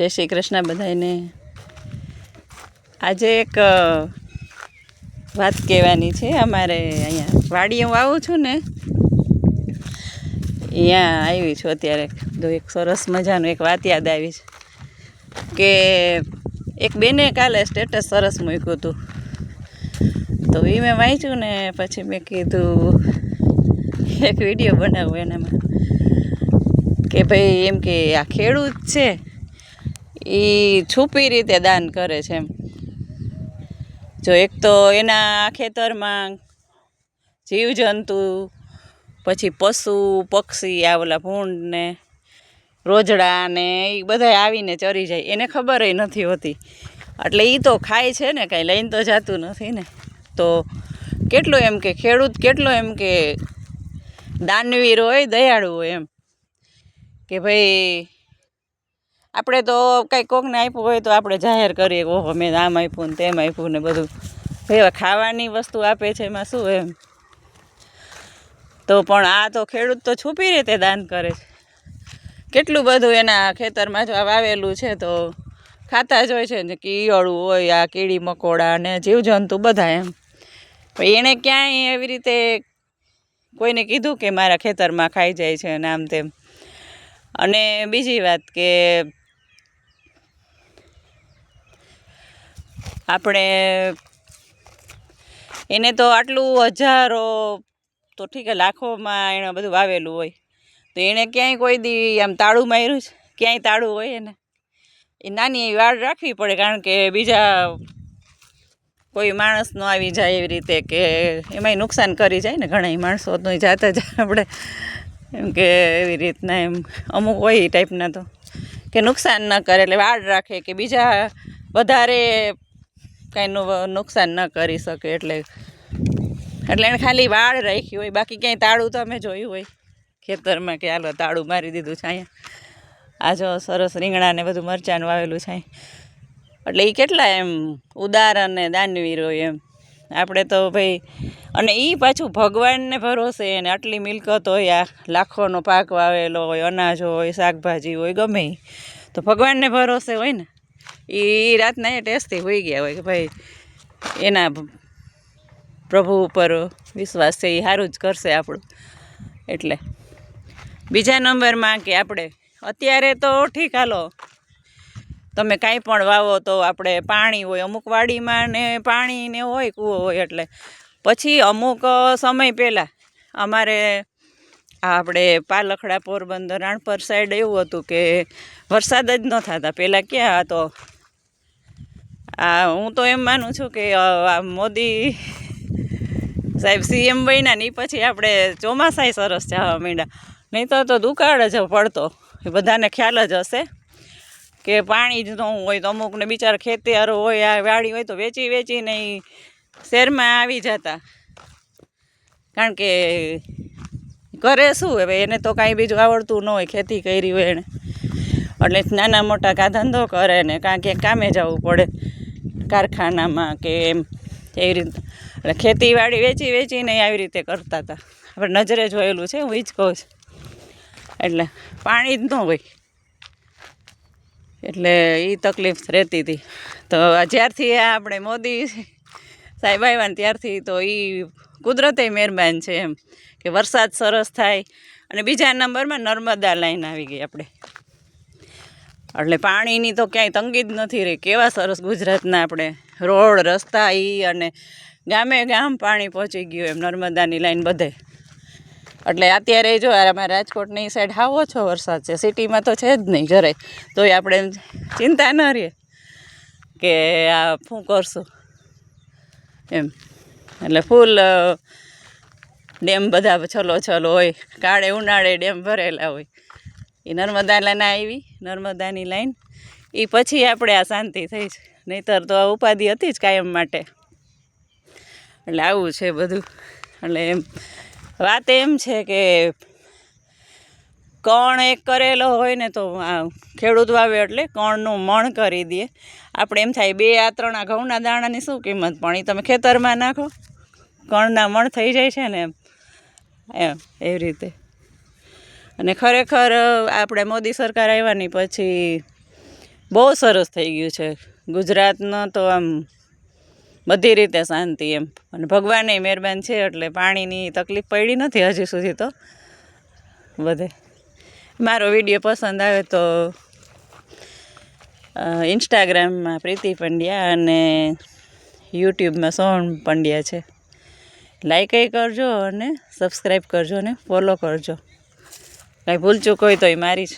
જય શ્રી કૃષ્ણ બધાને। આજે એક વાત કહેવાની છે। અમારે અહીંયા વાડીએ હું આવું છું ને, અહીંયા આવી છું અત્યારે તો એક સરસ મજાનું એક વાત યાદ આવી છે કે એક બેને કાલે સ્ટેટસ સરસ મૂક્યું હતું, તો એ મેં વાંચ્યું ને પછી મેં કીધું એક વિડીયો બનાવું એનામાં કે ભાઈ એમ કે આ ખેડૂત છે એ છુપી રીતે દાન કરે છે એમ। જો એક તો એના ખેતરમાં જીવજંતુ, પછી પશુ પક્ષી, આ ઓલા ભૂંડ ને રોજડા ને એ બધા આવીને ચરી જાય, એને ખબર નથી હોતી, એટલે એ તો ખાય છે ને, કાંઈ લઈને તો જતું નથી ને। તો કેટલો એમ કે ખેડૂત કેટલો એમ કે દાનવીર હોય, દયાળુ હોય એમ કે ભાઈ આપણે તો કંઈક કોકને આપ્યું હોય તો આપણે જાહેર કરીએ કે ઓહો મેં આમ આપ્યું ને તેમ આપ્યું ને બધું, ભાઈ ખાવાની વસ્તુ આપે છે એમાં શું એમ। તો પણ આ તો ખેડૂત તો છુપી રીતે દાન કરે છે, કેટલું બધું એના ખેતરમાં જો વાવેલું છે તો ખાતા જ હોય છે ને, કે ઈયળું હોય, આ કીડી મકોડા ને જીવજંતુ બધા એમ। પણ એણે ક્યાંય એવી રીતે કોઈને કીધું કે મારા ખેતરમાં ખાઈ જાય છે ને આમ તેમ। અને બીજી વાત કે આપણે એને તો આટલું હજારો તો ઠીક છે, લાખોમાં એણે બધું વાવેલું હોય, તો એણે ક્યાંય કોઈ દી આમ તાળું માર્યું છે? ક્યાંય તાળું હોય એને? એ નાની એવી વાડ રાખવી પડે, કારણ કે બીજા કોઈ માણસ ન આવી જાય એવી રીતે, કે એમાંય નુકસાન કરી જાય ને ઘણા માણસો તો જાતા જ આપણે એમ કે એવી રીતના એમ અમુક હોય એ ટાઈપના, તો કે નુકસાન ન કરે એટલે વાડ રાખે કે બીજા વધારે કાંઈ નુકસાન ન કરી શકે, એટલે એને ખાલી વાડ રાખી હોય, બાકી ક્યાંય તાળું તો અમે જોયું હોય ખેતરમાં કે હાલો તાળું મારી દીધું છે અહીંયા। આ જો સરસ રીંગણા ને બધું મરચાંનું વાવેલું છે, એટલે એ કેટલા એમ ઉદાર અને દાનવીર હોય એમ। આપણે તો ભાઈ, અને એ પાછું ભગવાનને ભરોસે, એને આટલી મિલકત હોય, આ લાખોનો પાક વાવેલો હોય, અનાજ હોય, શાકભાજી હોય, ગમે એ તો ભગવાનને ભરોસે હોય ને। એ રાતના એ ટેસ્ટથી હોઈ ગયા હોય કે ભાઈ એના પ્રભુ ઉપર વિશ્વાસ છે, એ સારું જ કરશે આપણું। એટલે બીજા નંબરમાં કે આપણે અત્યારે તો ઠીક હાલો તમે કાંઈ પણ વાવો તો આપણે પાણી હોય, અમુક વાડીમાં ને પાણી ને હોય, કૂવો હોય, એટલે પછી અમુક સમય પહેલાં અમારે આપણે પાલખડા, પોરબંદર, રાણપર સાઈડ એવું હતું કે વરસાદ જ ન થતા પહેલાં। ક્યાં હતો હું તો એમ માનું છું કે મોદી સાહેબ CM બન્યા ને પછી આપણે ચોમાસાય સરસ જવા માંડ્યા, નહીં તો દુકાળ જ પડતો, એ બધાને ખ્યાલ જ હશે કે પાણી જ ન હોય તો અમુકને બિચારા ખેતીયારો હોય, આ વાડી હોય તો વેચીને એ શહેરમાં આવી જતા, કારણ કે કરે શું હવે, એને તો કાંઈ બીજું આવડતું ન હોય, ખેતી કરી હોય એણે, એટલે નાના મોટા કાં ધંધો કરે ને કાં ક્યાંક કામે જવું પડે કારખાનામાં કે એમ, એવી રીતે એટલે ખેતીવાડી વેચીને આવી રીતે કરતા હતા, આપણે નજરે જોયેલું છે, હું એ જ કહું છું। એટલે પાણી જ ન હોય એટલે એ તકલીફ રહેતી હતી। તો જ્યારથી આપણે મોદી સાહેબ આવ્યા ને ત્યારથી તો એ કુદરતે મહેરબાન છે એમ, કે વરસાદ સરસ થાય। અને બીજા નંબરમાં નર્મદા લાઈન આવી ગઈ આપણે, એટલે પાણીની તો ક્યાંય તંગી જ નથી રહી। કેવા સરસ ગુજરાતના આપણે રોડ રસ્તા અને ગામે ગામ પાણી પહોંચી ગયું એમ, નર્મદાની લાઈન બધે। એટલે અત્યારે જો અમારા રાજકોટની સાઈડ હાવ ઓછો વરસાદ છે, સિટીમાં તો છે જ નહીં જરાય, તોય આપણે ચિંતા ન રહીએ કે આ શું કરશું એમ। એટલે ફૂલ ડેમ બધા છલો હોય, કાળે ઉનાળે ડેમ ભરેલા હોય, એ નર્મદા લાઈન આવી, નર્મદાની લાઈન એ પછી આપણે આ શાંતિ થઈ છે, નહીંતર તો આ ઉપાધિ હતી જ કાયમ માટે। એટલે આવું છે બધું। એટલે એમ વાત એમ છે કે કણ એક કરેલો હોય ને તો ખેડૂત વાવે એટલે કણનું મણ કરી દે, આપણે એમ થાય 2 આ 3 ઘઉંના દાણાની શું કિંમત, પણ એ તમે ખેતરમાં નાખો કણના મણ થઈ જાય છે ને એમ એવી રીતે। અને ખરેખર આપણે મોદી સરકાર આવ્યાની પછી બહુ સરસ થઈ ગયું છે ગુજરાતનો તો આમ બધી રીતે શાંતિ એમ. અને ભગવાને મહેરબાન છે એટલે પાણીની તકલીફ પડી નથી હજી સુધી તો બધે. મારો વિડીયો પસંદ આવે તો ઇન્સ્ટાગ્રામમાં પ્રીતિ પંડ્યા અને યુટ્યુબમાં સોહમ પંડ્યા છે. લાઈક કરજો અને સબસ્ક્રાઈબ કરજો અને ફોલો કરજો. કાંઈ ભૂલચૂક હોય તો એ મારી જ.